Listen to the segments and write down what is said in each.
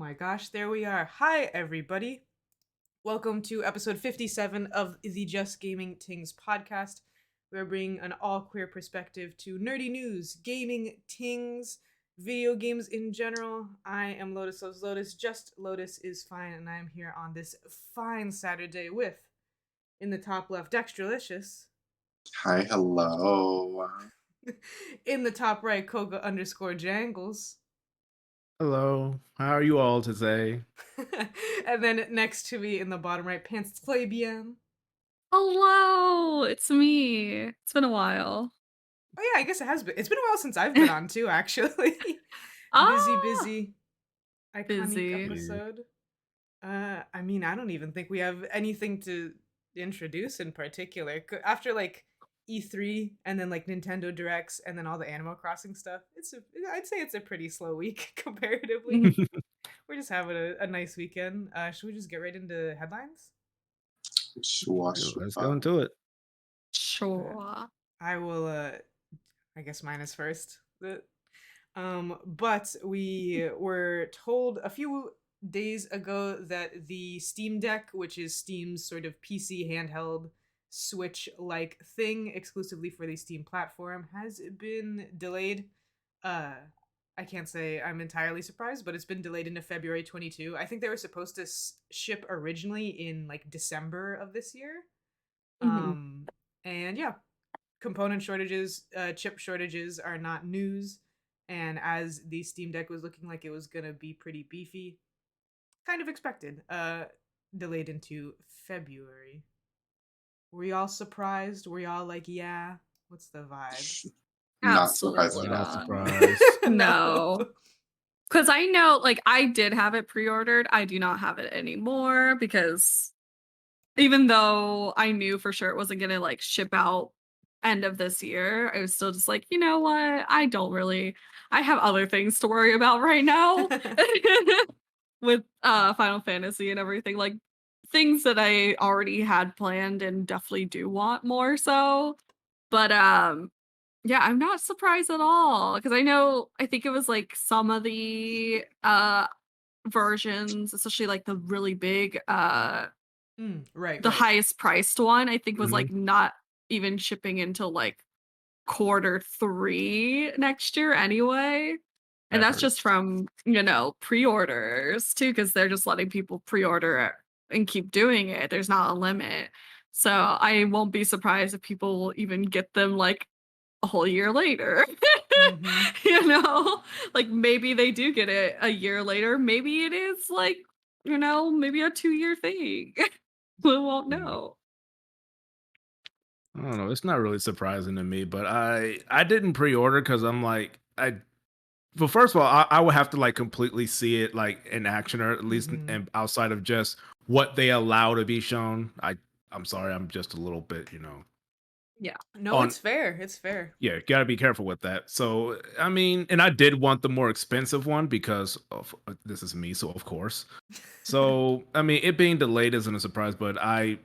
my gosh, there we are. Hi, everybody. Welcome to episode 57 of the Just Gaming Tingz podcast. We're bringing an all queer perspective to nerdy news, gaming, tings, video games in general. I am Lotus Loves Lotus. Just Lotus is fine, and I am here on this fine Saturday with, in the top left, Dextralicious. Hi, hello. In the top right, Koga underscore Jangles. Hello, how are you all today? And then next to me in the bottom right, Pants Play BM. Hello, it's me. It's been a while. Oh yeah, I guess it has been. It's been a while since I've been on too, actually. Busy. Iconic Busy. episode. I mean, I don't even think we have anything to introduce in particular. After like E3 and then like Nintendo Directs and then all the Animal Crossing stuff, I'd say it's a pretty slow week comparatively. We're just having a nice weekend. Should we just get right into headlines? Sure. Let's go into it. Sure. I will I guess mine is first. But we were told a few days ago that the Steam Deck, which is Steam's sort of PC handheld Switch-like thing exclusively for the Steam platform, has been delayed. I can't say I'm entirely surprised, but it's been delayed into February 22. I think they were supposed to ship originally in like December of this year. Mhm. And yeah, component shortages, chip shortages are not news. And as the Steam Deck was looking like it was gonna be pretty beefy, kind of expected, delayed into February. Were y'all surprised? Were y'all like, yeah? What's the vibe? Not surprised Absolutely at Not all. surprised. No. Because I know, like, I did have it pre-ordered. I do not have it anymore because even though I knew for sure it wasn't gonna like ship out end of this year, I was still just like, you know what? I have other things to worry about right now with Final Fantasy and everything. Like things that I already had planned and definitely do want more so. But yeah, I'm not surprised at all because I think it was like some of the versions, especially like the really big Right. the highest priced one, I think was Mhm. like not even shipping until like Q3 next year anyway. And That that's just hurts. from, pre-orders too, because they're just letting people pre-order it and keep doing it. There's not a limit. So I won't be surprised if people will even get them like a whole year later. Mhm. Like maybe they do get it a year later. Maybe it is like, maybe a 2-year thing. We won't know. I don't know. It's not really surprising to me, but I didn't pre-order because I'm like well, first of all, I would have to like completely see it like in action, or at least Mhm. outside of just what they allow to be shown. I'm sorry, I'm just a little bit, Yeah. No, on it's fair. It's fair. yeah, gotta be careful with that. So I mean, and I did want the more expensive one because of this is me, so of course. So, I mean, it being delayed isn't a surprise, but I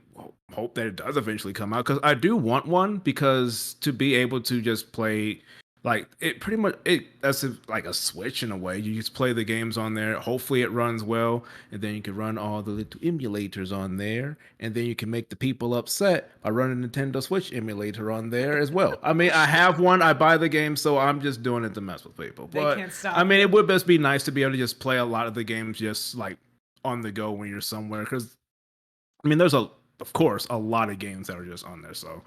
hope that it does eventually come out because I do want one because to be able to just play like it pretty much that's like a Switch in a way. You just play the games on there. Hopefully, it runs well, and then you can run all the little emulators on there, and then you can make the people upset by running Nintendo Switch emulator on there as well. I mean, I have one. I buy the game, so I'm just doing it to mess with people. They But can't stop I mean, you. it would best be nice to be able to just play a lot of the games just like on the go when you're somewhere, because I mean there's of course a lot of games that are just on there, so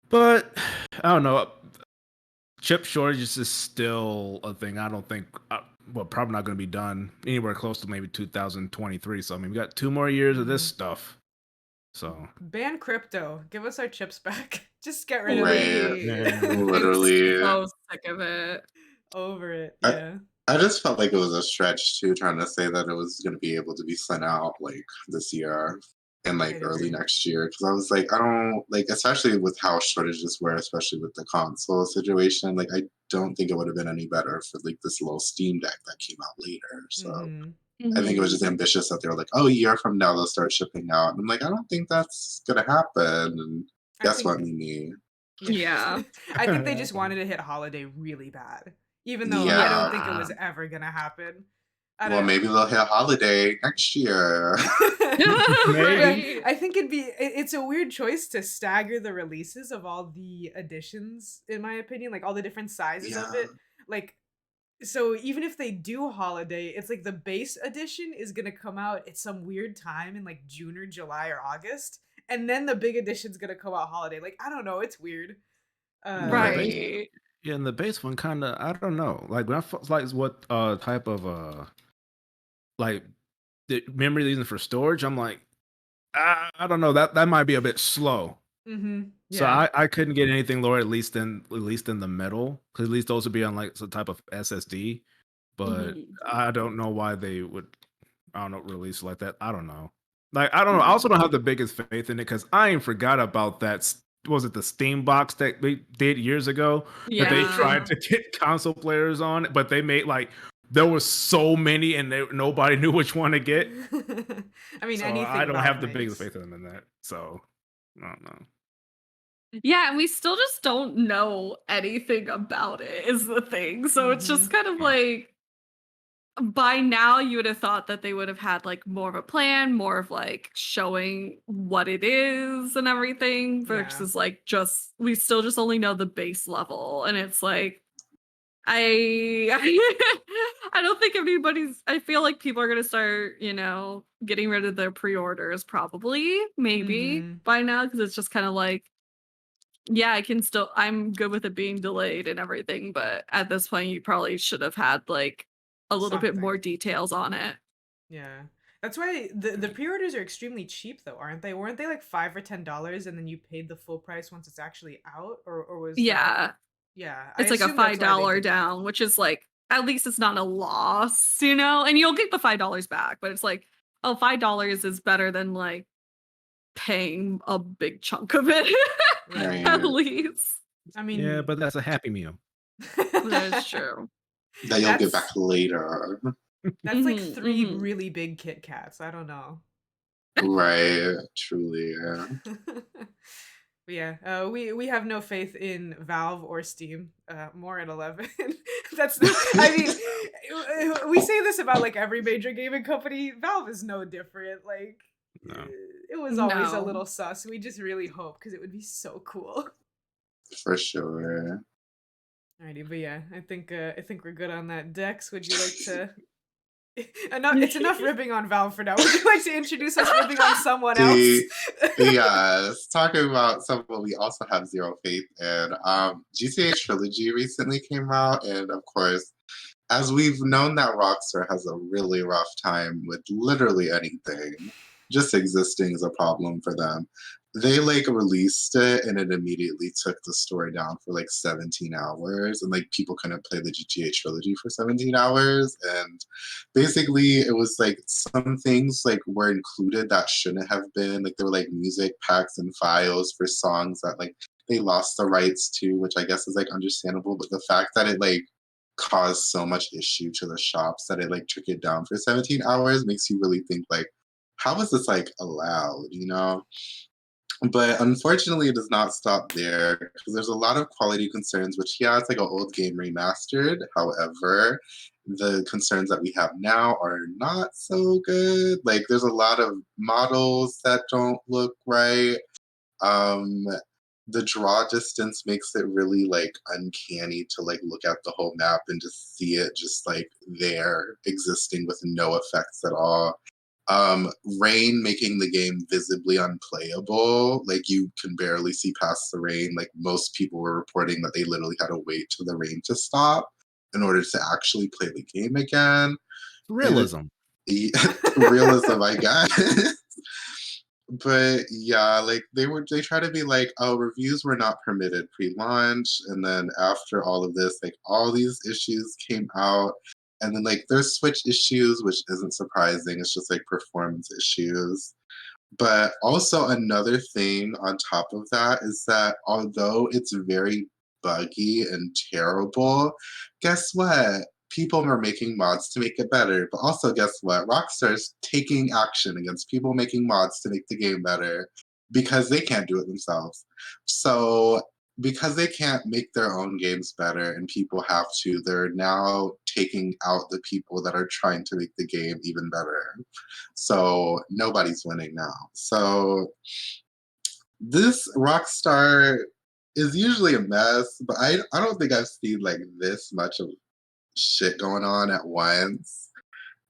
but I don't know, chip shortages is still a thing. I don't think well, probably not going to be done anywhere close to maybe 2023, so I mean we got 2 more years of this stuff, so Ban crypto. Give us our chips back. Just get rid of Right. yeah. I'm Literally. so sick of it. over it. I, Yeah. I just felt like it was a stretch too, trying to say that it was going to be able to be sent out like this year and like I'd early agree. next year. Because I was like, I don't like, especially with how shortages were, especially with the console situation. Like, I don't think it would have been any better for like this little Steam Deck that came out later. So Mhm. I think it was Mhm. just ambitious that they were like, oh, a year from now they'll start shipping out. And I'm like, I don't think that's gonna happen. And I guess think what, me? Yeah. I think they just wanted to hit holiday really bad. Even though I don't think it Yeah. was ever gonna happen. I Well, don't maybe they'll hit holiday next year. Maybe. Yeah, I think it's a weird choice to stagger the releases of all the editions, in my opinion, like all the different sizes of Yeah. it. Like, so even if they do holiday, it's like the base edition is gonna come out at some weird time in like June or July or August, and then the big edition's gonna come out holiday. Like, I don't know, it's weird. The base, Right. yeah, and the base one kind of, I don't know. Like when like what type of like the memory using for storage, I'm like, I don't know. That might be a bit slow. Mm-hmm. So Yeah. I couldn't get anything lower at least in the metal, because at least those would be on like some type of SSD. But Mhm. I don't know why they would, I don't know, release like that. I don't know. Like I don't know. I also don't have the biggest faith in it because I ain't forgot about that. Was it the Steam box that they did years ago that they tried Yeah. to get console players on, but they made like there was so many and nobody knew which one to get. I mean, So I anything don't Valve have the biggest makes. faith in them in that. So I don't know. Yeah, and we still just don't know anything about it is the thing. So it's Mm-hmm. just kind of Yeah. like by now you would have thought that they would have had like more of a plan, more of like showing what it is and everything Yeah. versus like just we still just only know the base level and it's like I I don't think anybody's I feel like people are going to start, getting rid of their pre-orders probably maybe Mm-hmm. by now because it's just kind of like yeah, I'm good with it being delayed and everything, but at this point you probably should have had like a little bit more Something. details on it. Yeah. That's why the pre-orders are extremely cheap though, aren't they? Weren't they like $5 or $10 and then you paid the full price once it's actually out? Or was that Yeah, yeah, I it's like a assume that's why they $5 did that. down, which is like at least it's not a loss, and you'll get the $5 back, but it's like, oh, $5 is better than like paying a big chunk of it Right. at Right. least. I Yeah, mean but that's a Happy Meal. That is true. That you'll get back that's later. that's like Mhm, three mhm. really big Kit Kats. I don't know. Right. Truly. Yeah. But yeah, we have no faith in Valve or Steam. More at 11. I mean, we say this about like every major gaming company. Valve is no different. Like, No. it was always a No. little sus. We just really hope because it would be so cool. For sure. Alrighty, but yeah, I think we're good on that. Dex, would you like to? Enough. It's enough ribbing on Valve for now. Would you like to introduce us ribbing on someone else? Yes, talking about someone we also have zero faith in. GTA Trilogy recently came out, and of course, as we've known that Rockstar has a really rough time with literally anything, just existing is a problem for them. They like released it and it immediately took the story down for like 17 hours and like people couldn't play the GTA trilogy for 17 hours and basically it was like some things like were included that shouldn't have been, like there were like music packs and files for songs that like they lost the rights to, which I guess is like understandable, but the fact that it like caused so much issue to the shops that it like took it down for 17 hours makes you really think like how is this like allowed, you know? But unfortunately it does not stop there because there's a lot of quality concerns, which yeah, it's like an old game remastered. However, the concerns that we have now are not so good. Like there's a lot of models that don't look right. um the draw distance makes it really like uncanny to like look at the whole map and just see it just like there existing with no effects at all. Rain making the game visibly unplayable, like you can barely see past the rain. Like most people were reporting that they literally had to wait till the rain to stop in order to actually play the game again. And Realism. realism, I guess. But yeah, like they try to be like, oh, reviews were not permitted pre-launch, and then after all of this, like all these issues came out, and then like there's Switch issues, which isn't surprising. It's just like performance issues. But also another thing on top of that is that although it's very buggy and terrible, guess what? People are making mods to make it better. But also, guess what? Rockstar's taking action against people making mods to make the game better because they can't do it themselves. So because they can't make their own games better and people have to, they're now taking out the people that are trying to make the game even better. So nobody's winning now. So this Rockstar is usually a mess, but I don't think I've seen like this much of shit going on at once.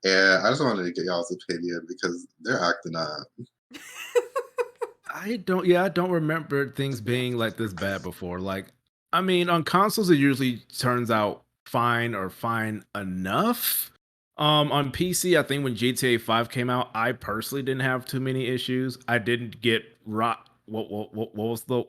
And I just wanted to get y'all's opinion because they're acting up. I don't remember things being like this bad before. Like, I mean, on consoles it usually turns out fine or fine enough. On PC, I think when GTA 5 came out, I personally didn't have too many issues. I didn't get what was the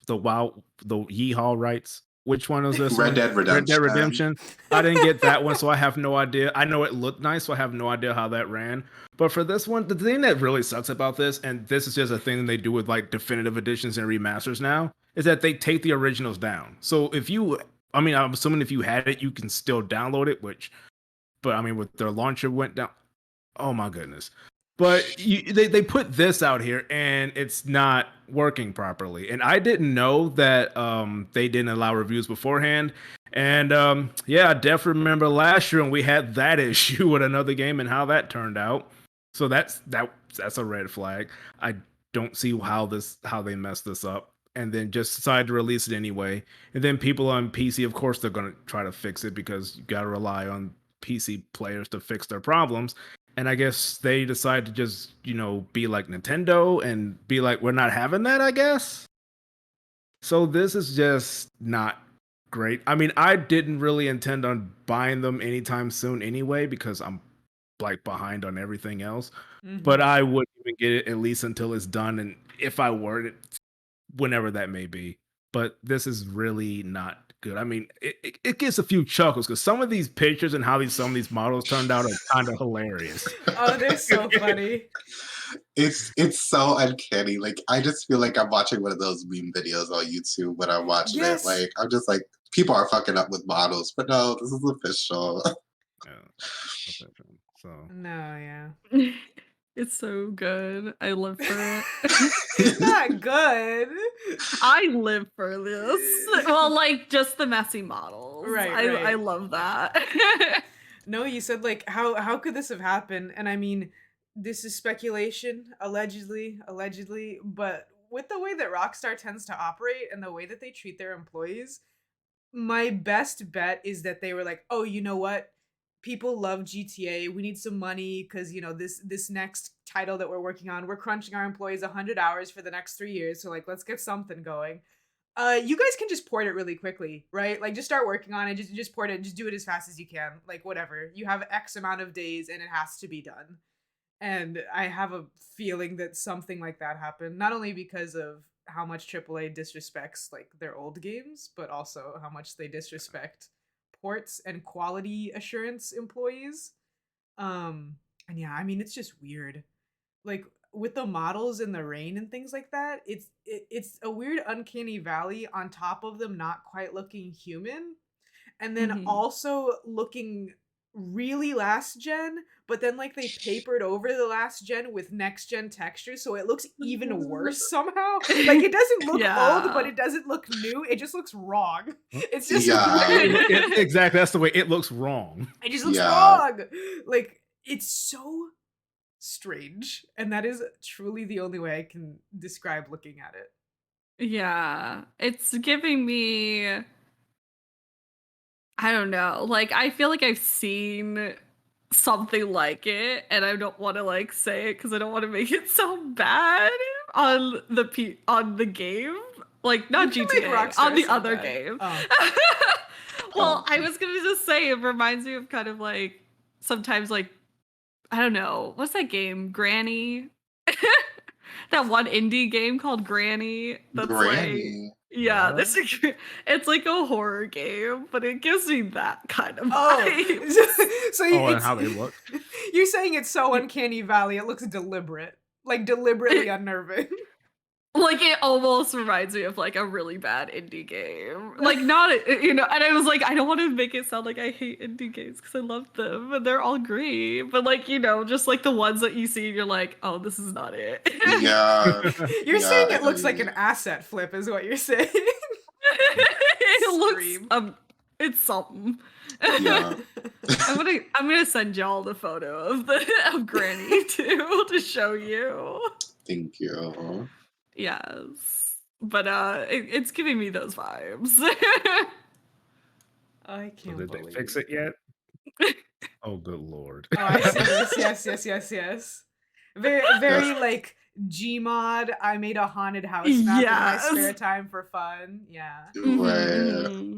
Yeehaw rights? Which one was this? Red Dead Redemption. Red Dead Redemption. I didn't get that one, so I have no idea. I know it looked nice, so I have no idea how that ran. But for this one, the thing that really sucks about this, and this is just a thing they do with like definitive editions and remasters now, is that they take the originals down. So if you, I mean, I'm assuming if you had it, you can still download it, but I mean, with their launcher went down, oh my goodness. But they put this out here and it's not working properly. And I didn't know that they didn't allow reviews beforehand. And yeah, I definitely remember last year when we had that issue with another game and how that turned out. So that's a red flag. I don't see how they messed this up and then just decided to release it anyway. And then people on PC, of course, they're going to try to fix it because you got to rely on PC players to fix their problems. And I guess they decide to just, be like Nintendo and be like, we're not having that, I guess. So this is just not great. I mean, I didn't really intend on buying them anytime soon anyway, because I'm like behind on everything else. Mm-hmm. But I wouldn't even get it at least until it's done. And if I were it, whenever that may be. But this is really not good. I mean, it gets a few chuckles because some of these pictures and how some of these models turned out are kind of hilarious. Oh, they're so funny. It's so uncanny. Like, I just feel like I'm watching one of those meme videos on YouTube when I'm watching it. Like, I'm just like, people are fucking up with models, but no, this is official. Yeah. So. No, yeah. It's so good. I live for it. It's not good. I live for this. Well, like just the messy models. Right. I love that. No, you said like how could this have happened? And I mean, this is speculation, allegedly, but with the way that Rockstar tends to operate and the way that they treat their employees, my best bet is that they were like, oh, you know what? People love GTA. We need some money because, this next title that we're working on, we're crunching our employees 100 hours for the next 3 years. So, like, let's get something going. You guys can just port it really quickly, right? Like, just start working on it. Just port it. Just do it as fast as you can. Like, whatever. You have X amount of days and it has to be done. And I have a feeling that something like that happened. Not only because of how much AAA disrespects, like, their old games, but also how much they disrespect ports and quality assurance employees. And yeah, I mean, it's just weird. Like with the models in the rain and things like that, it's a weird uncanny valley on top of them not quite looking human, and then also looking really last gen, but then like they papered over the last gen with next gen textures, so it looks even worse somehow. Like it doesn't look old, but it doesn't look new. It just looks wrong. It's just exactly, that's the way it looks wrong. It just looks wrong. Like it's so strange, and that is truly the only way I can describe looking at it. Yeah, it's giving me, I don't know. Like, I feel like I've seen something like it, and I don't want to like say it because I don't want to make it sound bad on the game. Like, not GTA, on the other game. Oh. Well, I was gonna just say it reminds me of kind of like sometimes like, I don't know, what's that game? Granny. That one indie game called Granny. That's Granny. Like, yeah, it's like a horror game, but it gives me that kind of vibe. So and how they look. You're saying it's so uncanny valley, it looks deliberate. Like deliberately unnerving. Like it almost reminds me of like a really bad indie game. Like not, and I was like, I don't want to make it sound like I hate indie games because I love them and they're all great. But like, just like the ones that you see and you're like, oh, this is not it. Yeah. You're saying it looks like an asset flip is what you're saying. scream. It's something. Yeah. I'm gonna send y'all the photo of Granny too to show you. Thank you. Yes, but it's giving me those vibes. I So can't did they believe. fix it yet? Oh, good lord. Oh, I see this. Yes. Very like Gmod. I made a haunted house map in my Yes. spare time for fun. Yeah. Right.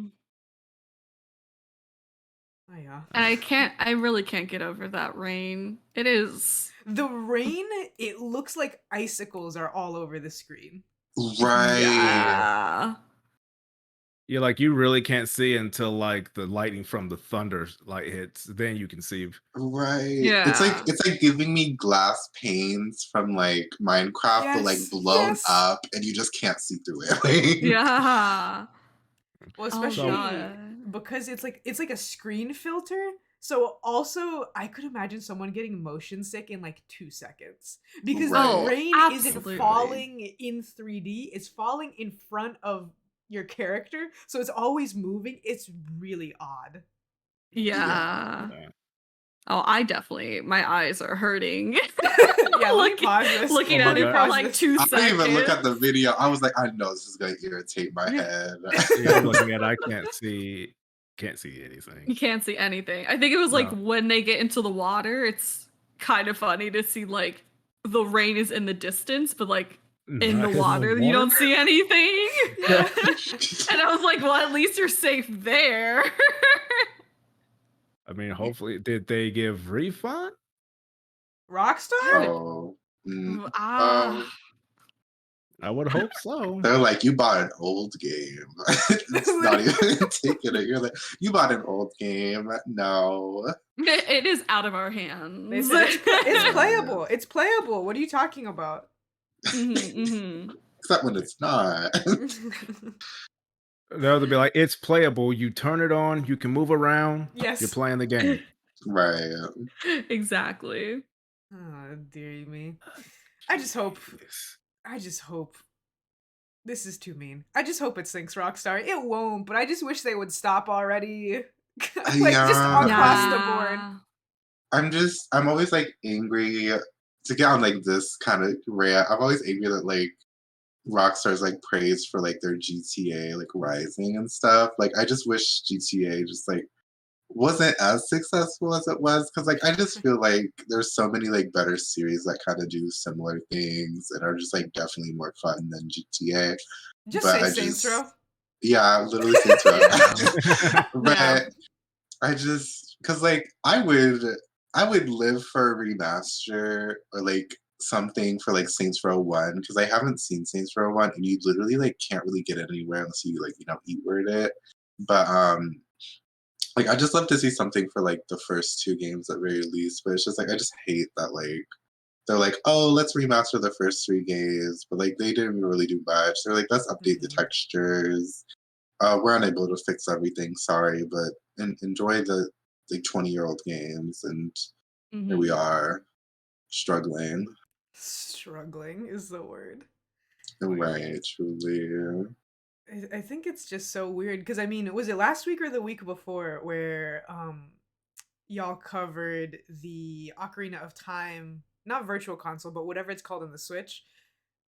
Oh yeah. And I really can't get over that rain. It is. The rain, it looks like icicles are all over the screen. Right. Yeah. Yeah, like you really can't see until like the lightning from the thunder like hits. Then you can see. Right. Yeah. It's like giving me glass panes from like Minecraft, but like Yes, blown yes. up, and you just can't see through it. Like, Yeah. Well, Oh, especially God. because it's like a screen filter. So also, I could imagine someone getting motion sick in like 2 seconds because Right. the Oh, rain absolutely. isn't falling in 3D; it's falling in front of your character, so it's always moving. It's really odd. Yeah. Yeah. Oh, my eyes are hurting. Yeah, let me pause this. Looking Oh my at it God. for Pause like this. 2 I seconds. didn't even look at the video. I was like, I know this is gonna irritate my head. Yeah, I'm looking at it, I can't see anything. You can't see anything. I think it was like No. when they get into the water, it's kind of funny to see like the rain is in the distance, but like in the water, you don't see anything. Yeah. And I was like, well, at least you're safe there. I mean, hopefully, did they give refund? Rockstar? Oh. Ah. I would hope so. They're like, you bought an old game. It's not even taking it. You're like, you bought an old game. No. It is out of our They hands. said it's playable. It's playable. What are you talking about? Except when it's not. They'll be like, it's playable. You turn it on, you can move around. Yes. You're playing the game. Right. Exactly. Oh, dear me. I just hope this is too mean. I just hope it sinks, Rockstar. It won't, but I just wish they would stop already. Like just across the board. I'm always like angry to get on like this kind of rant. I'm always angry that like Rockstar's like praised for like their GTA like Rising and stuff. Like I just wish GTA just like wasn't as successful as it was because like I just feel like there's so many like better series that kind of do similar things and are just like definitely more fun than GTA. Just But say I Saints just- Row. Yeah, literally Saints Row. But Yeah. I just because like I would live for a remaster or like something for like Saints Row 1 because I haven't seen Saints Row 1 and you literally like can't really get it anywhere unless you like e-word it. But like I just love to see something for like the first 2 games at very least. But it's just like I just hate that like they're like, oh, let's remaster the first 3 games, but like they didn't really do much. They're like, let's update the textures. We're unable to fix everything, sorry, but enjoy the 20-year-old games, and here we are struggling. Struggling is the word. Right, truly. I think it's just so weird because I mean, was it last week or the week before where y'all covered the Ocarina of Time, not virtual console, but whatever it's called on the Switch?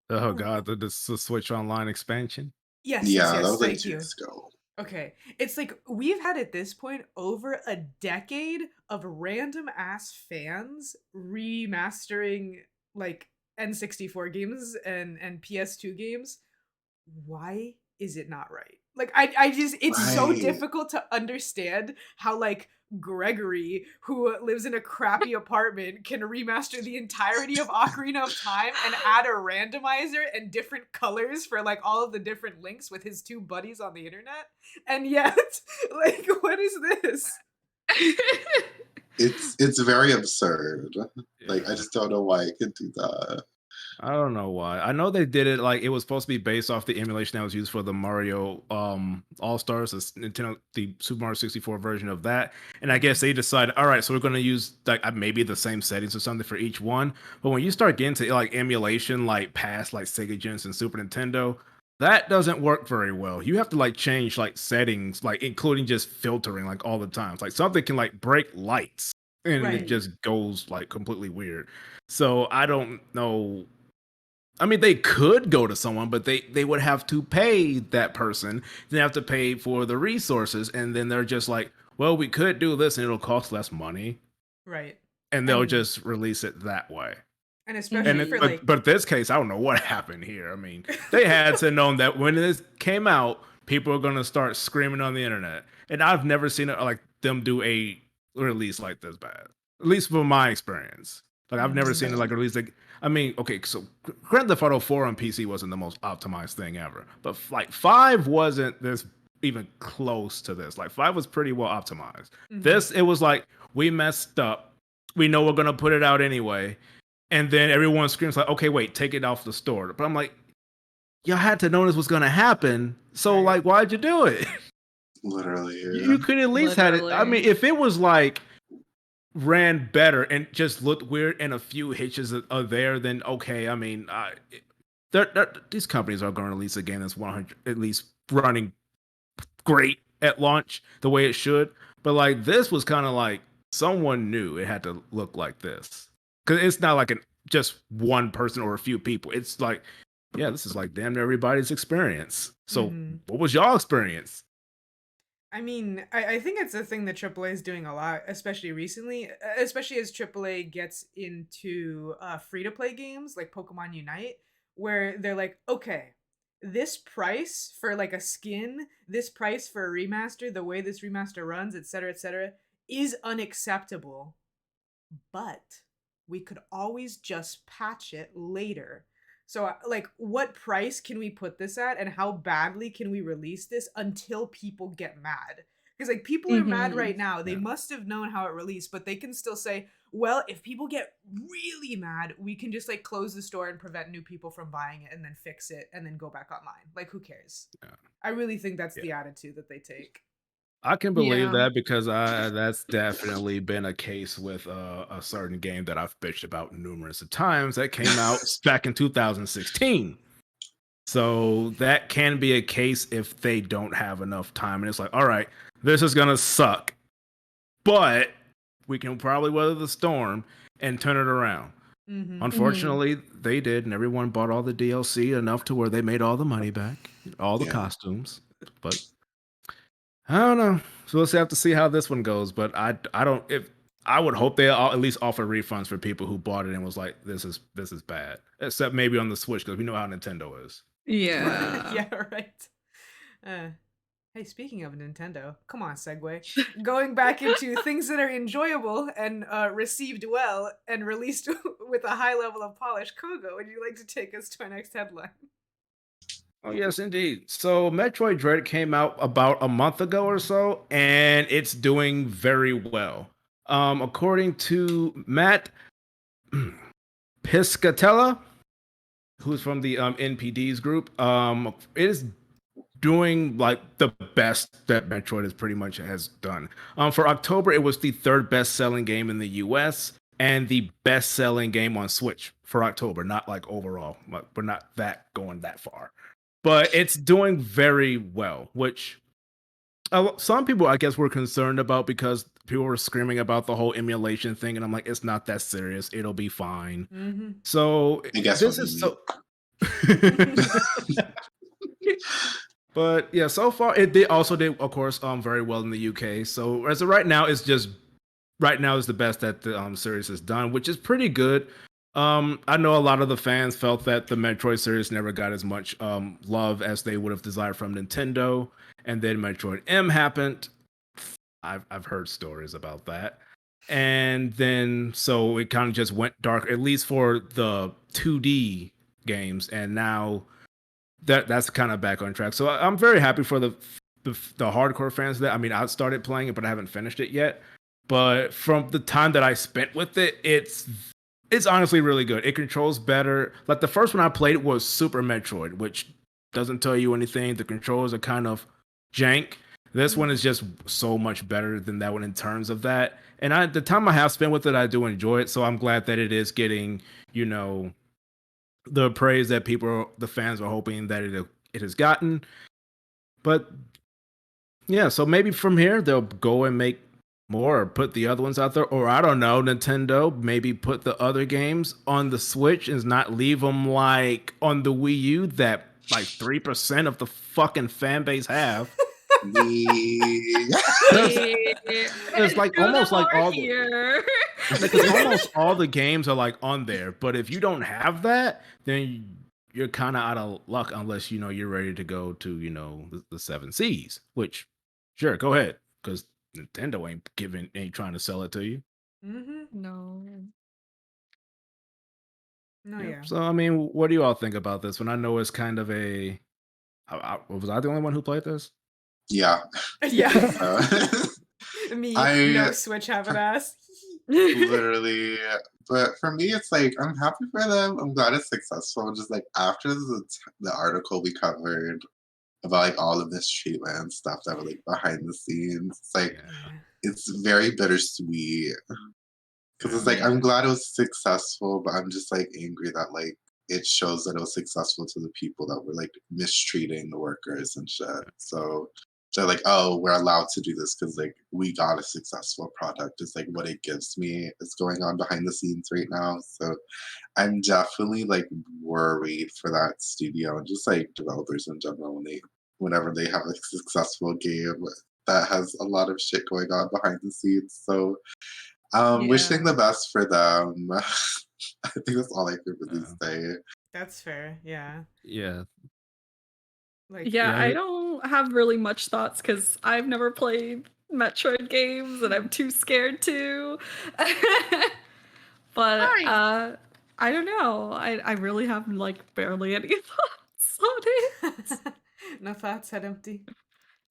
Oh God, the Switch Online expansion. Yeah, Yes, that was like thank 2 you. years ago. Okay, it's like we've had at this point over a decade of random ass fans remastering like N64 games and PS2 games. Why is it not right? Like I just it's so Right. difficult to understand how like Gregory, who lives in a crappy apartment, can remaster the entirety of Ocarina of Time and add a randomizer and different colors for like all of the different links with his 2 buddies on the internet. And yet, like, what is this? It's very absurd. Like Yeah. I just don't know why it could do that. I don't know why. I know they did it like it was supposed to be based off the emulation that was used for the Mario All Stars, the Super Mario 64 version of that. And I guess they decided, all right, so we're going to use like maybe the same settings or something for each one. But when you start getting to like emulation, like past like Sega Genesis and Super Nintendo, that doesn't work very well. You have to like change like settings, like including just filtering like all the time. It's like something can like break lights and it Right. just goes like completely weird. So I don't know. I mean, they could go to someone, but they would have to pay that person. They have to pay for the resources, and then they're just like, well, we could do this, and it'll cost less money, Right. and they'll And just release it that way. and And especially Mhm. for but like but this case, I don't know what happened here. I mean, they had to know that when this came out, people are gonna start screaming on the internet, and I've never seen it like them do a release like this bad. At least from my experience, like I've never seen it like a release like. I mean, okay, so Grand Theft Auto 4 on PC wasn't the most optimized thing ever, but like 5 wasn't this even close to this. Like 5 was pretty well optimized. Mhm. This, it was like, we messed up. We know we're gonna put it out anyway. And then everyone screams like, okay, wait, take it off the store. But I'm like, y'all had to know this was gonna happen. So Right. like, why'd you do it? Literally, yeah. You could at least had it. I mean, Literally. if it was like ran better and just looked weird and a few hitches are there, then okay. I mean, these companies are going to release a game that's 100 at least running great at launch the way it should. But like this was kind of like someone knew it had to look like this because it's not like just one person or a few people. It's like, yeah, this is like damn near everybody's experience. So Mhm. what was y'all experience? I mean, I think it's a thing that AAA is doing a lot, especially recently, especially as AAA gets into free-to-play games like Pokemon Unite, where they're like, okay, this price for like a skin, this price for a remaster, the way this remaster runs, etc., is unacceptable, but we could always just patch it later. So, like, what price can we put this at, and how badly can we release this until people get mad? Because, like, people are mad Mhm. right now. They Yeah. must have known how it released, but they can still say, well, if people get really mad, we can just, like, close the store and prevent new people from buying it and then fix it and then go back online. Like, who cares? Yeah. I really think that's Yeah. the attitude that they take. I can believe Yeah. that because that's definitely been a case with a certain game that I've bitched about numerous of times that came out back in 2016. So that can be a case if they don't have enough time and it's like, all right, this is gonna suck, but we can probably weather the storm and turn it around. Mm-hmm. Unfortunately, they did, and everyone bought all the DLC enough to where they made all the money back, all the Yeah. costumes, but I don't know. So we'll have to see how this one goes. But I don't. If I would hope they at least offer refunds for people who bought it and was like, this is bad. Except maybe on the Switch because we know how Nintendo is. Yeah. Yeah, right. Hey, speaking of Nintendo, come on, segue. Going back into things that are enjoyable and received well and released with a high level of polish, Koga, would you like to take us to our next headline? Oh yes, indeed. So Metroid Dread came out about a month ago or so, and it's doing very well. According to Matt Piscatella, who's from the NPD's group, it is doing like the best that Metroid has pretty much has done. For October, it was the third best-selling game in the US and the best-selling game on Switch for October. Not like overall, but we're not that going that far. But it's doing very well, which some people I guess were concerned about because people were screaming about the whole emulation thing, and I'm like, it's not that serious. It'll be fine. Mm-hmm. So I guess this what is we so. But yeah, so far it did of course very well in the UK. So as of right now, it's just right now is the best that the series has done, which is pretty good. I know a lot of the fans felt that the Metroid series never got as much love as they would have desired from Nintendo, and then Metroid M happened. I've heard stories about that, and then so it kind of just went dark, at least for the 2D games, and now that's kind of back on track. So I'm very happy for the hardcore fans of that. I mean, I started playing it, but I haven't finished it yet. But from the time that I spent with it, it's honestly really good. It controls better. Like the first one I played was Super Metroid, which doesn't tell you anything. The controls are kind of jank. This one is just so much better than that one in terms of that. And the time I have spent with it, I do enjoy it. So I'm glad that it is getting, the praise that the fans are hoping that it has gotten. But yeah, so maybe from here they'll go and make more or put the other ones out there, or I don't know, Nintendo maybe put the other games on the Switch and not leave them like on the Wii U that like 3% of the fucking fan base have. It's like almost like all because almost all the games are like on there, but if you don't have that, then you're kind of out of luck unless you know you're ready to go to the 7 Seas, which sure, go ahead, because Nintendo ain't trying to sell it to you. No. Yeah. So I mean, what do you all think about this one? I know it's kind of a was I the only one who played this? Yeah. Yeah. Me, no I Switch have an ass. literally, but for me, it's like I'm happy for them. I'm glad it's successful. Just like after the article we covered about like all of this treatment and stuff that were like behind the scenes, it's like it's very bittersweet because it's like I'm glad it was successful, but I'm just like angry that like it shows that it was successful to the people that were like mistreating the workers and shit. So they're like, oh, we're allowed to do this because like we got a successful product. It's like what it gives me is going on behind the scenes right now. So I'm definitely like worried for that studio and just like developers in general whenever they have a successful game that has a lot of shit going on behind the scenes. So wishing the best for them. I think that's all I can really say. That's fair. Yeah. Yeah. Like, I don't have really much thoughts because I've never played Metroid games and I'm too scared to. But I don't know. I really have like barely any thoughts on it. No thoughts, head empty.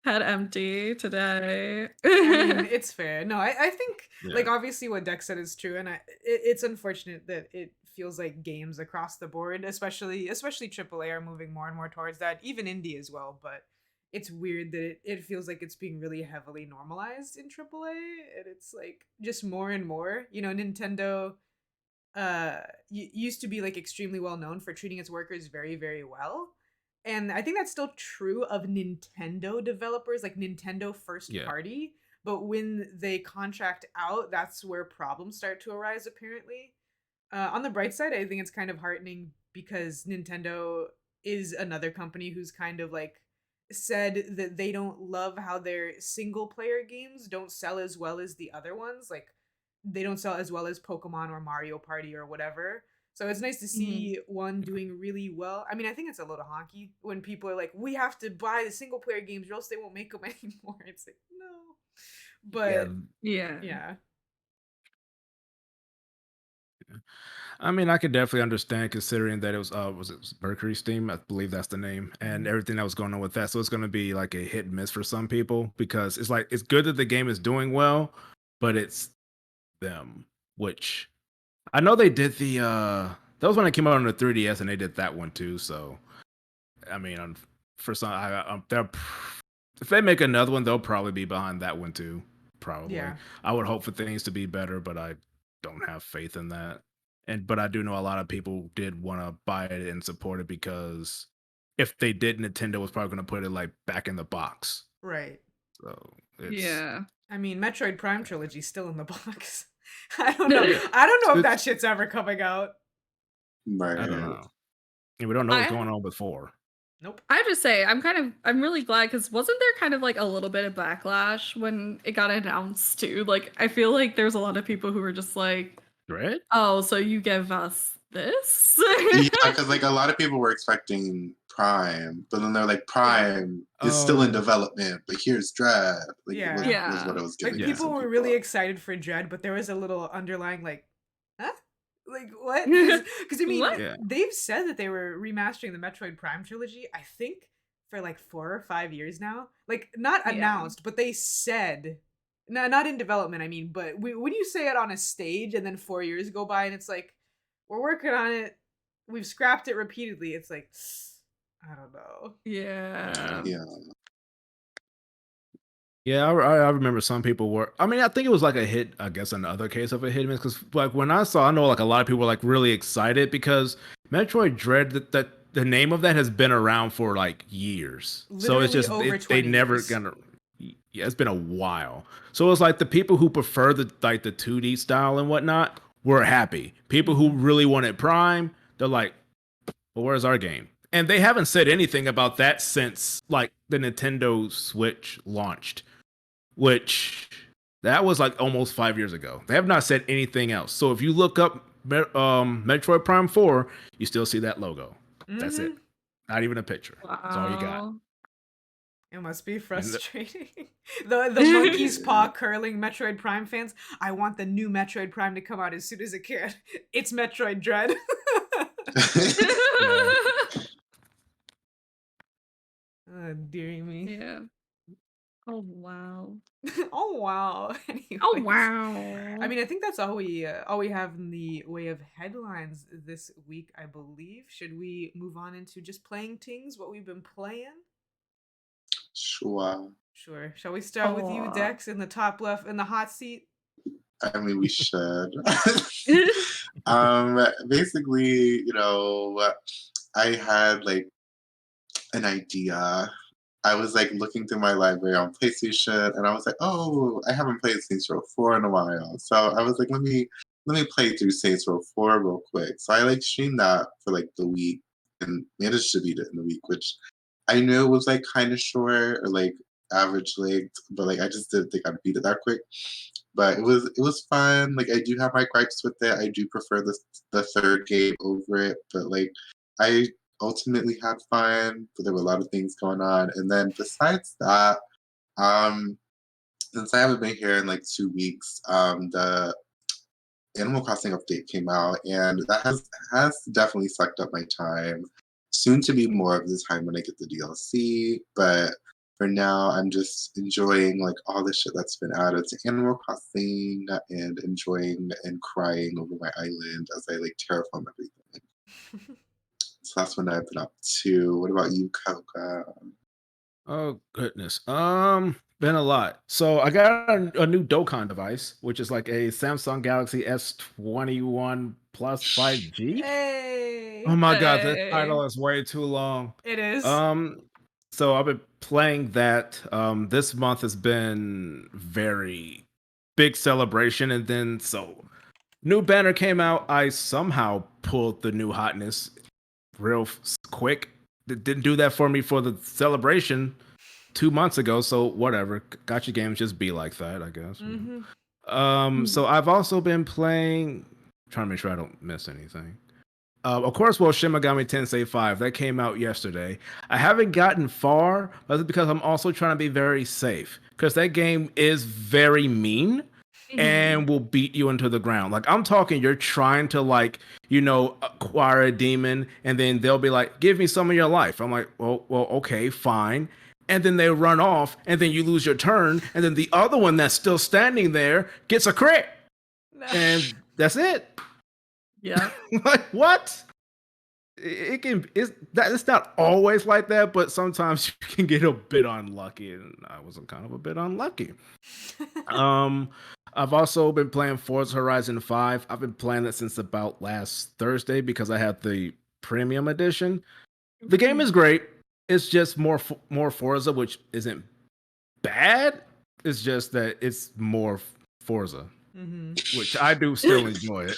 Head empty today. I mean, it's fair. No, I think like obviously what Dex said is true, and it's unfortunate that it feels like games across the board, especially AAA, are moving more and more towards that, even indie as well. But it's weird that it feels like it's being really heavily normalized in AAA, and it's like just more and more. Nintendo used to be like extremely well known for treating its workers very, very well. And I think that's still true of Nintendo developers, like Nintendo first party. But when they contract out, that's where problems start to arise, apparently. On the bright side, I think it's kind of heartening because Nintendo is another company who's kind of like said that they don't love how their single player games don't sell as well as the other ones. Like they don't sell as well as Pokemon or Mario Party or whatever. So it's nice to see one doing really well. I mean, I think it's a little honky when people are like, we have to buy the single player games or else they won't make them anymore. It's like, no. But yeah. I mean, I could definitely understand considering that it was it Mercury Steam? I believe that's the name, and everything that was going on with that. So it's going to be like a hit and miss for some people because it's like it's good that the game is doing well, but it's them, which I know they did that was when it came out on the 3DS, and they did that one too. So I mean, for some, if they make another one, they'll probably be behind that one too. Probably. Yeah. I would hope for things to be better, but I don't have faith in that. But I do know a lot of people did want to buy it and support it because if they did, Nintendo was probably going to put it like back in the box. Right. So I mean, Metroid Prime Trilogy still in the box. I don't know. I don't know if that shit's ever coming out. Right. I don't know. And we don't know what's going on with 4. Nope. I have to say, I'm really glad because wasn't there kind of like a little bit of backlash when it got announced too? Like, I feel like there's a lot of people who were just like, Dread? Oh, so you give us this? Yeah, because like a lot of people were expecting Prime, but then they're like, Prime is still in development, but here's Dread. Like, was what it was giving. Like people were really excited for Dread, but there was a little underlying like, huh? Like what? Because I mean, they've said that they were remastering the Metroid Prime trilogy, I think, for like 4 or 5 years now. Like not announced, but they said. No, not in development, I mean, but when you say it on a stage and then 4 years go by and it's like, we're working on it, we've scrapped it repeatedly, it's like, I don't know. Yeah, I remember some people were. I mean, I think it was like a hit. I guess another case of a hit miss because like when I know like a lot of people were like really excited because Metroid Dread that the name of that has been around for like years. So it's Literally just over they 20 never years. gonna. Yeah, it's been a while. So it's like the people who prefer the 2D style and whatnot were happy. People who really wanted Prime, they're like, well, where's our game? And they haven't said anything about that since like the Nintendo Switch launched, which that was like almost 5 years ago. They have not said anything else. So if you look up Metroid Prime 4, you still see that logo. That's it. Not even a picture. That's all you got. Wow. It must be frustrating. The monkey's paw curling Metroid Prime fans. I want the new Metroid Prime to come out as soon as it can. It's Metroid Dread. Oh, dearie me. Yeah. Oh wow. Oh wow. Oh Anyways. wow. I mean, I think that's all we have in the way of headlines this week, I believe. Should we move on into just playing Tingz, what we've been playing? Sure. Sure. Shall we start with you, Aw. Dex, in the top left in the hot seat? I mean, we should. Basically, you know, I had like an idea. I was like looking through my library on PlayStation, and I was like, "Oh, I haven't played Saints Row 4 in a while." So I was like, "Let me play through Saints Row 4 real quick." So I like streamed that for like the week and managed to beat it in the week, which I knew it was like kind of short or like average length, but like I just didn't think I'd beat it that quick. But it was fun. Like I do have my gripes with it. I do prefer the third game over it, but like I ultimately had fun, but there were a lot of things going on. And then besides that, um, since I haven't been here in like 2 weeks, the Animal Crossing update came out, and that has definitely sucked up my time. Soon to be more of the time when I get the DLC, but for now, I'm just enjoying like all the shit that's been added to Animal Crossing and enjoying and crying over my island as I like terraform everything. So that's what I've been up to. What about you, Koga? Oh goodness. Been a lot. So I got a new Dokkan device, which is like a Samsung Galaxy S21 Plus 5G. Hey. Oh my god, this Hey. title is way too long. It is. So I've been playing that. This month has been very big celebration, and then so new banner came out. I somehow pulled the new hotness real quick. Didn't do that for me for the celebration 2 months ago, so whatever. Gotcha games just be like that, I guess. So I've also been playing, trying to make sure I don't miss anything. Of course, well, Shin Megami Tensei 5 that came out yesterday. I haven't gotten far, but that's because I'm also trying to be very safe because that game is very mean and will beat you into the ground. Like I'm talking, you're trying to like, acquire a demon, and then they'll be like, "Give me some of your life." I'm like, well, okay, fine. And then they run off, and then you lose your turn, and then the other one that's still standing there gets a crit, and that's it. Yeah. Like what? It's not always like that, but sometimes you can get a bit unlucky, and I was kind of a bit unlucky. I've also been playing Forza Horizon 5. I've been playing it since about last Thursday because I had the premium edition. The game is great. It's just more Forza, which isn't bad. It's just that it's more Forza, which I do still enjoy it.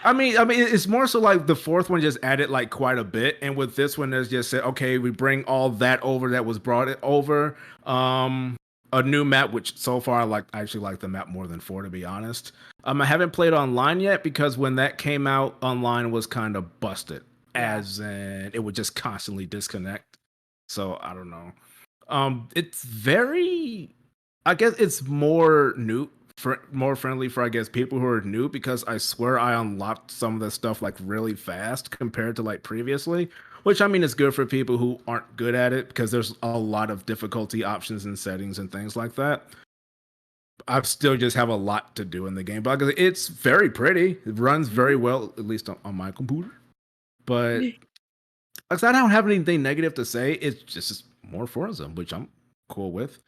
I mean, it's more so like the fourth one just added like quite a bit, and with this one, there's just said, okay, we bring all that over that was brought it over. A new map, which so far I actually like the map more than 4, to be honest. I haven't played online yet because when that came out, online was kind of busted, as in it would just constantly disconnect. So I don't know. It's very, I guess it's more new. More friendly for I guess people who are new, because I swear I unlocked some of the stuff like really fast compared to like previously, which I mean is good for people who aren't good at it because there's a lot of difficulty options and settings and things like that. I still just have a lot to do in the game, but it's very pretty. It runs very well, at least on my computer. But like I said, I don't have anything negative to say. It's just more Forza, which I'm cool with.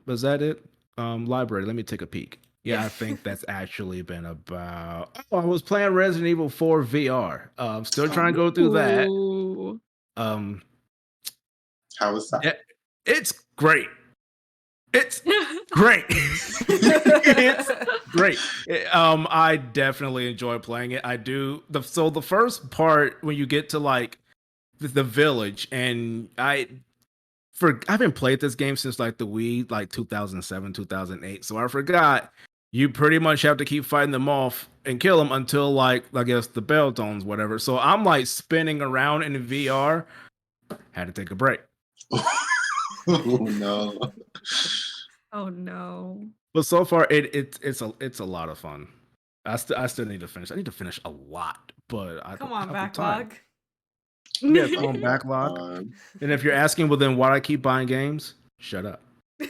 Is that it? Library. Let me take a peek. Yeah, I think that's actually been about. Oh, I was playing Resident Evil 4 VR. I'm still trying to go through that. Ooh. Um, How was that? yeah, it's great. It's great. It's great. I definitely enjoy playing it. I do. So the first part when you get to like the village, and I haven't played this game since like the Wii, like 2007, 2008. So I forgot you pretty much have to keep fighting them off and kill them until like I guess the bell tones, whatever. So I'm like spinning around in VR. Had to take a break. Oh no. Oh no. But so far it's a lot of fun. I still need to finish. I need to finish a lot, but I Come don't on, have the time. backlog. Yeah, it's on backlog. And if you're asking, well, then why I keep buying games? Shut up.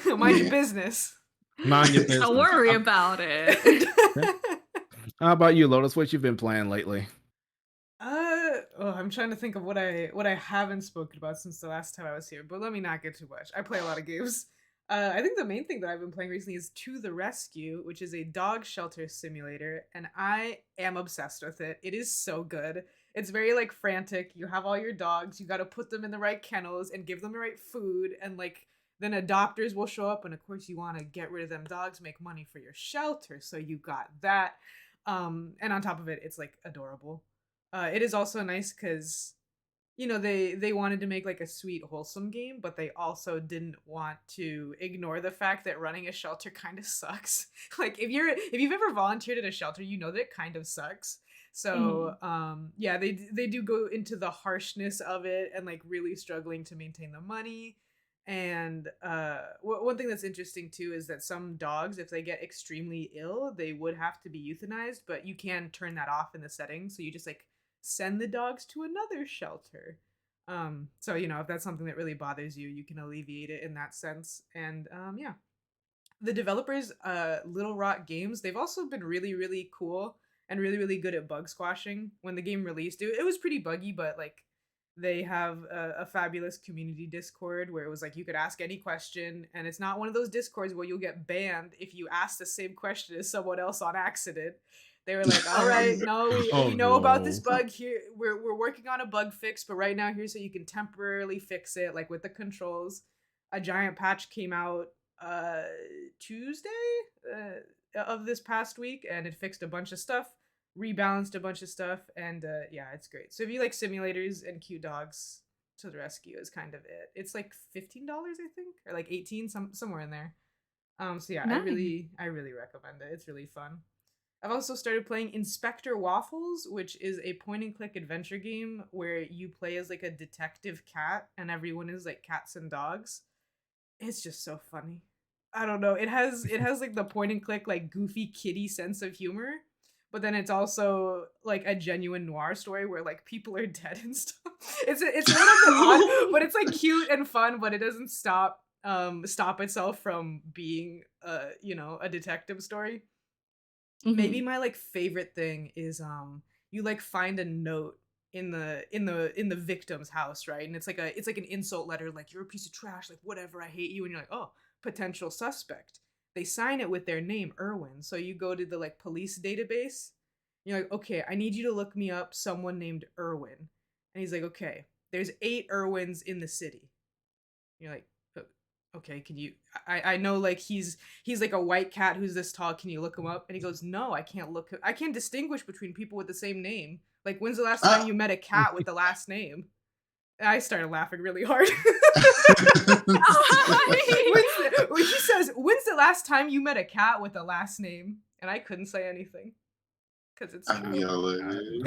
Mind your business. Mind your business. Don't worry about it. How about you, Lotus? What you've been playing lately? I'm trying to think of what I haven't spoken about since the last time I was here, but let me not get too much. I play a lot of games. I think the main thing that I've been playing recently is To the Rescue, which is a dog shelter simulator, and I am obsessed with it. It is so good. It's very like frantic. You have all your dogs, you got to put them in the right kennels and give them the right food, and like then adopters will show up, and of course you want to get rid of them dogs, make money for your shelter, so you got that. And on top of it, it's like adorable. It is also nice because they wanted to make like a sweet wholesome game, but they also didn't want to ignore the fact that running a shelter kind of sucks. Like if you've ever volunteered at a shelter, you know that it kind of sucks. So yeah, they do go into the harshness of it and like really struggling to maintain the money. And one thing that's interesting too is that some dogs, if they get extremely ill, they would have to be euthanized, but you can turn that off in the settings, so you just like send the dogs to another shelter. So if that's something that really bothers you, you can alleviate it in that sense. And yeah, the developers, Little Rock Games, they've also been really, really cool and really, really good at bug squashing. When the game released, it was pretty buggy, but like they have a fabulous community Discord where it was like you could ask any question, and it's not one of those Discords where you'll get banned if you ask the same question as someone else on accident. They were like, all right, no, we know about this bug here. We're working on a bug fix, but right now here's so you can temporarily fix it, like with the controls. A giant patch came out Tuesday of this past week, and it fixed a bunch of stuff, rebalanced a bunch of stuff, and yeah, it's great. So if you like simulators and cute dogs, To the Rescue is kind of it. It's like $15, I think, or like 18, somewhere in there. So yeah, Nice. I really recommend it. It's really fun. I've also started playing Inspector Waffles, which is a point and click adventure game where you play as like a detective cat and everyone is like cats and dogs. It's just so funny. I don't know. It has like the point and click like goofy kitty sense of humor, but then it's also like a genuine noir story where like people are dead and stuff. It's a little bit odd, but it's like cute and fun, but it doesn't stop itself from being a detective story. Maybe my like favorite thing is you like find a note in the victim's house, right? And it's like an insult letter, like you're a piece of trash, like whatever, I hate you, and you're like, oh, potential suspect. They sign it with their name, Irwin. So you go to the like police database. You're like, okay, I need you to look me up someone named Irwin. And he's like, okay, there's 8 Irwins in the city. You're like, okay, can you I know like he's like a white cat who's this tall, can you look him up? And he goes, no, I can't distinguish between people with the same name. Like, when's the last time you met a cat with the last name? And I started laughing really hard. When he says, when's the last time you met a cat with a last name? And I couldn't say anything because it's I'm yelling.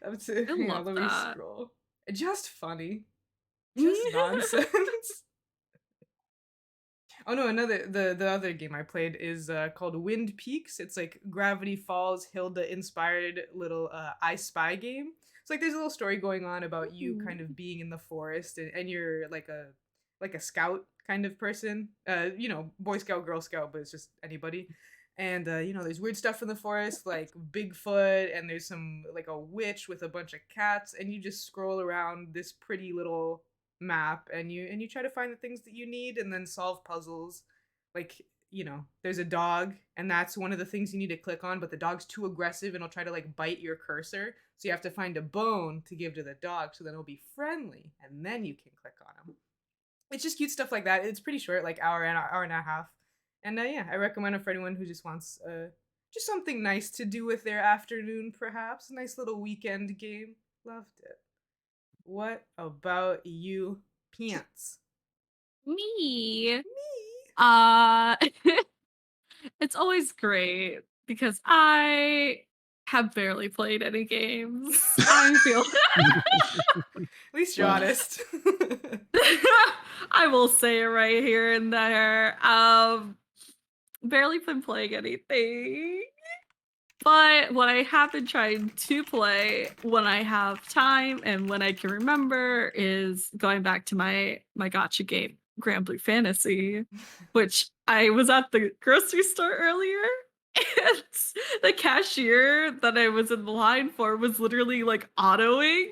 Let love me that. scroll. Just funny. Just nonsense. Oh no, the other game I played is called Wind Peaks. It's like Gravity Falls Hilda inspired little I Spy game. It's like there's a little story going on about you kind of being in the forest, and you're like a scout kind of person. Boy Scout, Girl Scout, but it's just anybody. And there's weird stuff in the forest like Bigfoot, and there's some like a witch with a bunch of cats, and you just scroll around this pretty little map and you try to find the things that you need and then solve puzzles. Like there's a dog, and that's one of the things you need to click on, but the dog's too aggressive and it'll try to like bite your cursor. So you have to find a bone to give to the dog so then it'll be friendly, and then you can click on him. It's just cute stuff like that. It's pretty short, like hour and a half. And yeah, I recommend it for anyone who just wants just something nice to do with their afternoon, perhaps. A nice little weekend game. Loved it. What about you, Pants? Me. Me? It's always great because I have barely played any games. I feel At least you're honest. I will say it right here and there. Barely been playing anything. But what I have been trying to play when I have time and when I can remember is going back to my gacha game, Granblue Fantasy, which I was at the grocery store earlier, and the cashier that I was in the line for was literally like autoing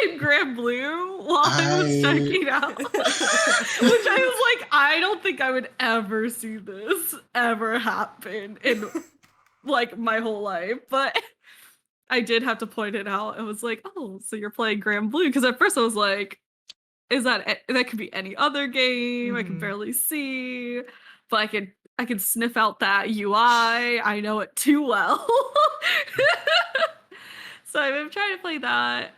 in Granblue while I was checking out. Which I was like, I don't think I would ever see this ever happen in like my whole life, but I did have to point it out. I was like, oh, so you're playing Granblue? Because at first I was like, is that could be any other game? I can barely see, but I can sniff out that UI. I know it too well. So I've been trying to play that.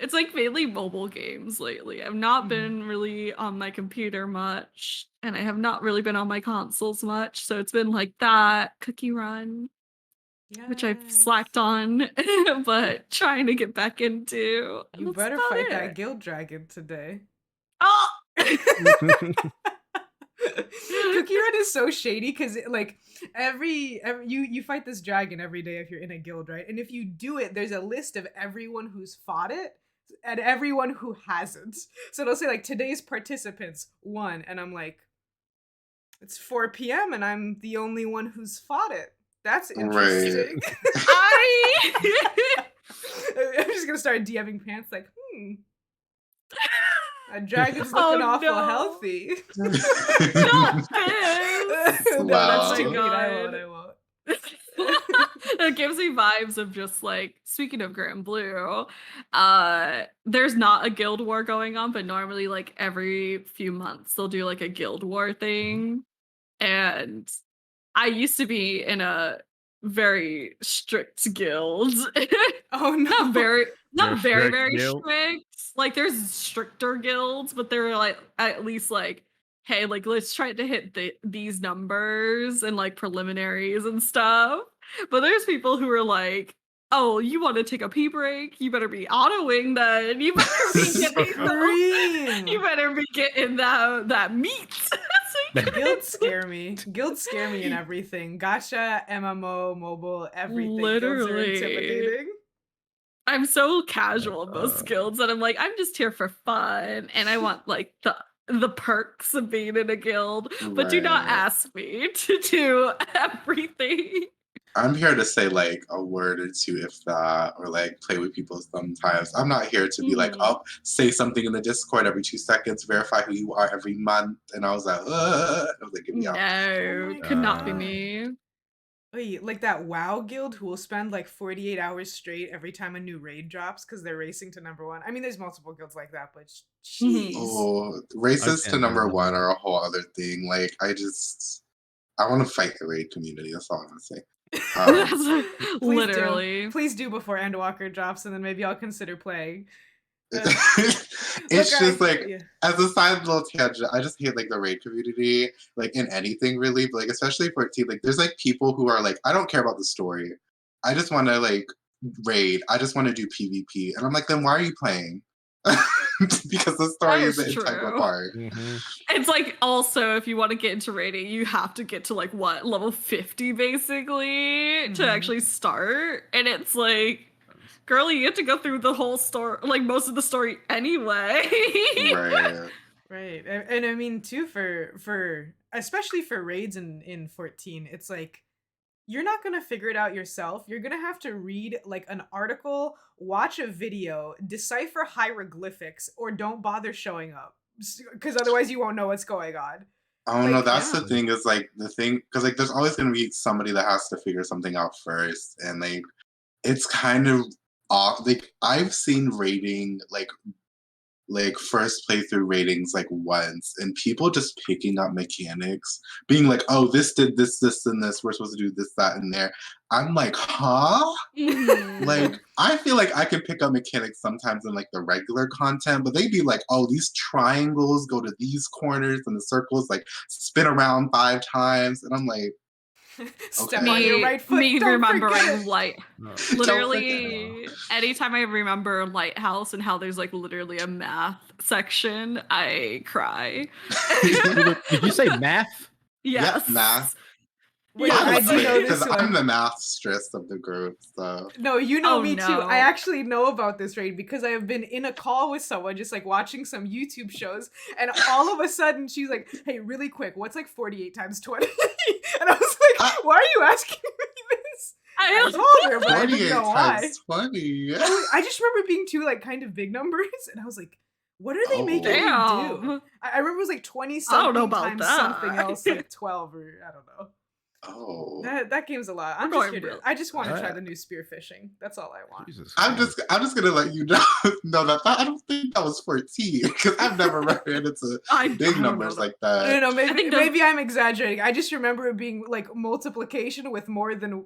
It's like mainly mobile games lately. I've not been really on my computer much, and I have not really been on my consoles much. So it's been like that, Cookie Run, which I've slacked on, but trying to get back into. You better fight that guild dragon today. Oh! Cookie Run is so shady because like every you fight this dragon every day if you're in a guild, right? And if you do it, there's a list of everyone who's fought it and everyone who hasn't. So it'll say like today's participants won, and I'm like, it's 4 p.m. and I'm the only one who's fought it. That's interesting. Right. I'm just gonna start DMing Pants like, a dragon's looking awful healthy. Not Wow. That's too mean. I won't. It gives me vibes of just like, speaking of Granblue, there's not a guild war going on, but normally like every few months they'll do like a guild war thing. And I used to be in a very strict guild. Oh no. Not very guild. strict. Like there's stricter guilds, but they're like at least like, hey, like let's try to hit these numbers and like preliminaries and stuff. But there's people who are like, oh, you want to take a pee break? You better be autoing then. You better be getting that meat. Guilds scare me. Guilds scare me in everything. Gacha, MMO, mobile, everything. Literally. Guilds are intimidating. I'm so casual in most guilds that I'm like, I'm just here for fun, and I want like the perks of being in a guild, but do not ask me to do everything. I'm here to say like a word or two, if that, or like play with people sometimes. I'm not here to be like, oh, say something in the Discord every 2 seconds, verify who you are every month. And I was like, get me out. No, could not be me. Wait, like that WoW guild who will spend like 48 hours straight every time a new raid drops because they're racing to #1. I mean, there's multiple guilds like that, but jeez. Oh, races to #1 are a whole other thing. Like, I want to fight the raid community. That's all I'm gonna say. Literally. Please do before Endwalker drops, and then maybe I'll consider playing. It's just as a side little tangent, I just hate like the raid community, like in anything really, but like especially 14, like there's like people who are like, I don't care about the story. I just want to like raid. I just want to do PvP. And I'm like, then why are you playing? Because the story is an integral part. It's like also if you want to get into raiding, you have to get to like what, level 50 basically to actually start. And it's like, girlie, you have to go through the whole story, like most of the story anyway. Right. And I mean too for especially for raids in 14, it's like you're not going to figure it out yourself. You're going to have to read like an article, watch a video, decipher hieroglyphics, or don't bother showing up because otherwise you won't know what's going on. Oh no, Like, that's the yeah. thing is like the thing because like there's always gonna be somebody that has to figure something out first, and like it's kind of off. Like I've seen rating like first playthrough ratings like once, and people just picking up mechanics, being like, "Oh, this did this, this, and this. We're supposed to do this, that, and there." I'm like, "Huh?" Like Mhm. I feel like I can pick up mechanics sometimes in like the regular content, but they'd be like, "Oh, these triangles go to these corners, and the circles like spin around 5 times," and I'm like, Step on "Okay, your Me right foot. Don't remembering forget light No. don't forget it." literally anytime I remember Lighthouse and how there's like literally a math section, I cry. Did you say math? Yep, math. Yes. Wait, I I Yes. do love know it because this I'm one. the math stress of the group. So No, you know Oh me too. I no. actually know about this raid because I have been in a call with someone just like watching some YouTube shows, and all of a sudden she's like, "Hey, really quick, what's like 48 times 20?" And I was like, I- "Why are you asking me this?" I told her, but I didn't 48 know why. times 20. I just remember being two like kind of big numbers, and I was like, "What are they Oh. making me do?" Damn. I remember it was like 20 I don't know something about times something that. else, like 12 or I don't know. Oh. That game's a lot. We're I'm just going here to. real- I just want to try Uh, the new spearfishing. That's all I want. Jesus I'm Christ. just gonna let you know, that I don't think that was 14 because I've never ran into I big don't know numbers that. like No, that. no, maybe think those- maybe I'm exaggerating. I just remember it being like multiplication with more than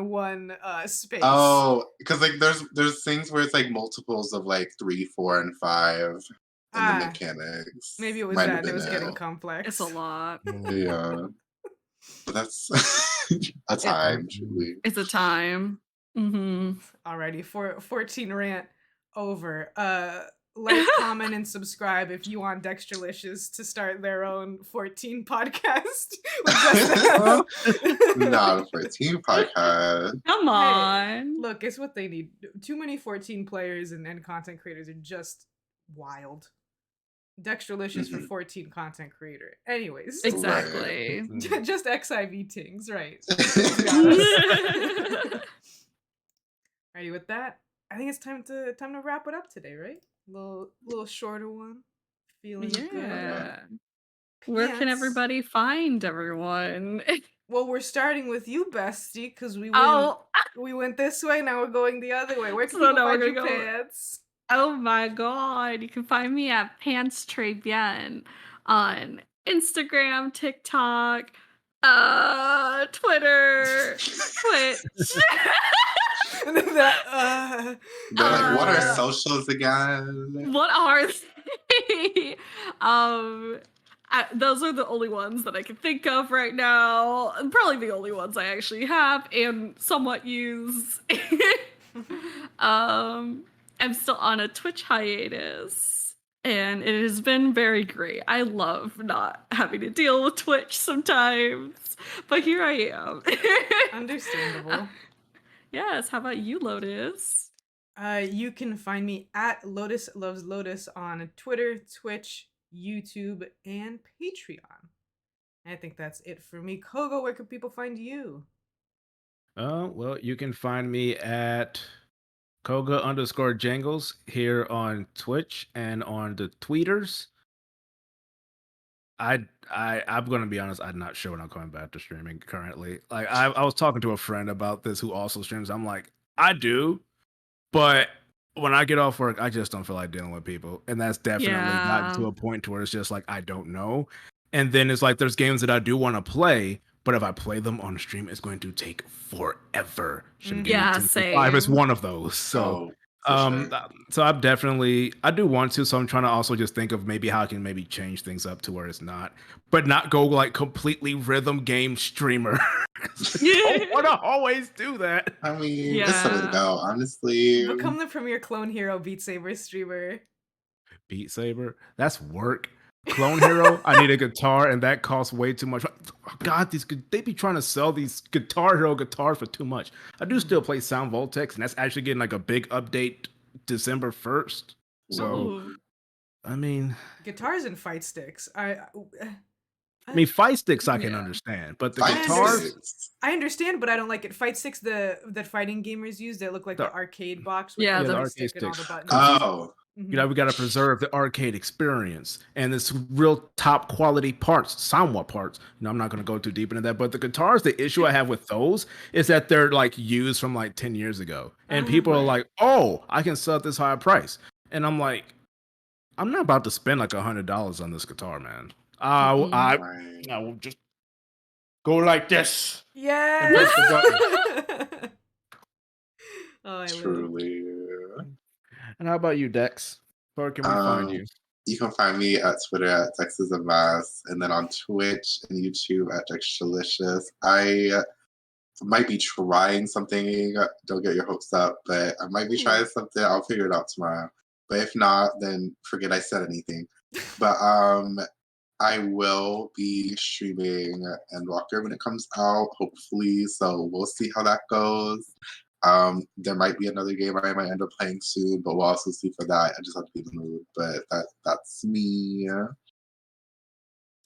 one space. Oh, because like there's things where it's like multiples of like 3, 4, and 5 in the Ah, mechanics. maybe it was Might that have and it been was getting it. complex. It's a lot. Yeah, but that's a time truly. It's a time. Mm-hmm. Alrighty, 14 rant over. Like, comment, and subscribe if you want Dextralicious to start their own 14 podcast with just them. Not a 14 podcast. Come on. Look, it's what they need. Too many 14 players and content creators are just wild. Dextralicious for 14 content creator. Anyways, Exactly. just XIV Tingz, right? Ready with that? I think it's time to wrap it up today, right? Little shorter one. Feeling good. Yeah. Where can Yes. everybody find everyone? Well, we're starting with you, bestie, because we went this way. Now we're going the other way. Where can So people now we're find your gonna go- pants? Oh my god. You can find me at Pants Très Bien on Instagram, TikTok, Twitter, Twitch. That, They're like, what are Uh, socials again? What are they? Those are the only ones that I can think of right now. And probably the only ones I actually have and somewhat use. I'm still on a Twitch hiatus, and it has been very great. I love not having to deal with Twitch sometimes, but here I am. Understandable. Yes, how about you, Lotus? You can find me at Lotus Loves Lotus on Twitter, Twitch, YouTube, and Patreon. I think that's it for me. Koga, where can people find you? Well, you can find me at Koga_Jangles here on Twitch and on the tweeters. I'm gonna be honest, I'm not sure when I'm coming back to streaming currently. Like I was talking to a friend about this who also streams. I'm like, I do, but when I get off work, I just don't feel like dealing with people. And that's definitely gotten to Yeah. a point to where it's just like I don't know. And then it's like there's games that I do want to play, but if I play them on stream, it's going to take forever. Shin Gaming Yeah, Tingz 5 is same. one of those. So Oh, for sure. so I do want to, so I'm trying to also just think of maybe how I can maybe change things up to where it's not, but not go like completely rhythm game streamer. I don't want to always do that. I mean, it's the way to Yeah. go, honestly. Become the premier Clone Hero Beat Saber streamer. Beat Saber, that's work. Clone Hero, I need a guitar, and that costs way too much. Oh, God, they be trying to sell these Guitar Hero guitars for too much. I do still play Sound Voltex, and that's actually getting like a big update December 1st. So, Ooh. I mean, Guitars and fight sticks. I mean, fight sticks I can Yeah. understand, but the Fight guitars, sticks. I understand, but I don't like it. Fight sticks that fighting gamers use that look like the The- arcade box with Yeah, the the joystick arcade and all the sticks. buttons. Oh, You know, we got to preserve the arcade experience and this real top quality parts, somewhat parts. You know, I'm not going to go too deep into that, but the guitars, the issue I have with those is that they're like used from like 10 years ago. And people are like, oh, I can sell at this higher price. And I'm like, I'm not about to spend like $100 on this guitar, man. I will just go like this. Yeah. And press the button. Oh, I live. Truly. And how about you, Dex? Where can we find you? You can find me at Twitter at DexIsAMess, and then on Twitch and YouTube at DexTralicious. I might be trying something. Don't get your hopes up, but I might be trying something. I'll figure it out tomorrow. But if not, then forget I said anything. But I will be streaming Endwalker when it comes out, hopefully. So we'll see how that goes. There might be another game I might end up playing soon, but we'll also see for that. I just have to be in the mood. But that's me.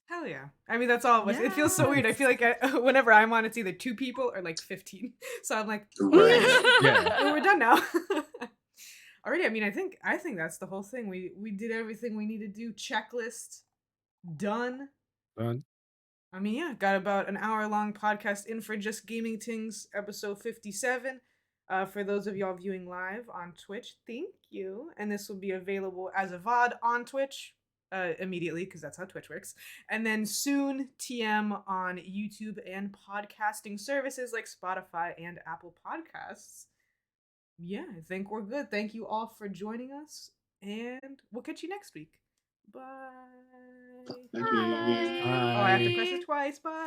Hell yeah. I mean, that's all of us. It feels so weird. I feel like whenever I'm on, it's either 2 people or like 15. So I'm like, Right. we're done now. Already, I mean, I think that's the whole thing. We did everything we need to do. Checklist done. I mean, yeah, got about an hour-long podcast in for Just Gaming Tingz, episode 57. For those of y'all viewing live on Twitch, thank you. And this will be available as a VOD on Twitch immediately, because that's how Twitch works. And then soon, TM on YouTube and podcasting services like Spotify and Apple Podcasts. Yeah, I think we're good. Thank you all for joining us, and we'll catch you next week. Bye. Thank you. Oh, I have to press it twice. Bye.